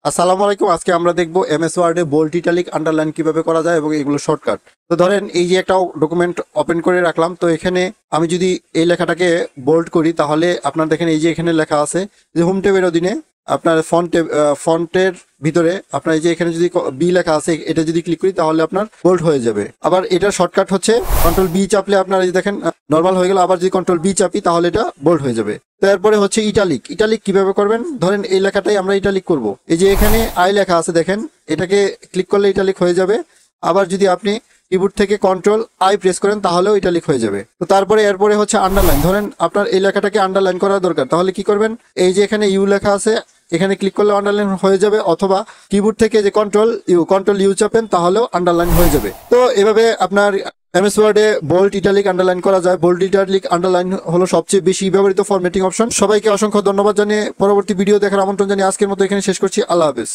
আসসালামু আলাইকুম। আজকে আমরা দেখবো এমএস ওয়ার্ডে বোল্ড ইটালিক আন্ডারলাইন কিভাবে করা যায় এবং এগুলো শর্টকাট। তো ধরেন এই যে একটা ডকুমেন্ট ওপেন করে রাখলাম, তো এখানে আমি যদি এই লেখাটাকে বোল্ড করি তাহলে আপনার দেখেন এই যে এখানে লেখা আছে যে হোম ট্যাবের অধীনে আপনার ফন্টের ভিতরে আপনার এই যে এখানে যদি বি লেখা আছে এটা যদি ক্লিক করি তাহলে আপনার বোল্ড হয়ে যাবে। আবার এটার শর্টকাট হচ্ছে কন্ট্রোল বি চাপলে আপনার এই যে দেখেন নর্মাল হয়ে গেল, আবার যদি কন্ট্রোল বি চাপি তাহলে এটা বোল্ড হয়ে যাবে। তারপরে হচ্ছে ইটালিক। ইটালিক কিভাবে করবেন, ধরেন এই লেখাটাই আমরা ইটালিক করব। এই যে এখানে আই লেখা আছে দেখেন, এটাকে ক্লিক করলে ইটালিক হয়ে যাবে। আবার যদি আপনি কিবোর্ড থেকে কন্ট্রোল আই প্রেস করেন তাহলেও ইটালিক হয়ে যাবে। তো তারপরে এরপরে হচ্ছে আন্ডারলাইন। ধরেন আপনার এই লেখাটাকে আন্ডারলাইন করা দরকার, তাহলে কি করবেন, এই যে এখানে ইউ লেখা আছে এখানে ক্লিক করলে আন্ডারলাইন হয়ে যাবে, অথবা কিবোর্ড থেকে যে কন্ট্রোল ইউ চাপেন তাহলেও আন্ডারলাইন হয়ে যাবে। তো এভাবে আপনার এমএস ওয়ার্ডে বোল্ড ইটালিক আন্ডারলাইন করা যায়। বোল্ড ইটালিক আন্ডারলাইন হলো সবচেয়ে বেশি ব্যবহৃত ফরম্যাটিং অপশন। সবাইকে অসংখ্য ধন্যবাদ জানিয়ে পরবর্তী ভিডিও দেখার আমন্ত্রণ জানিয়ে আজকের মতো এখানে শেষ করছি। আল্লাহ হাফেজ।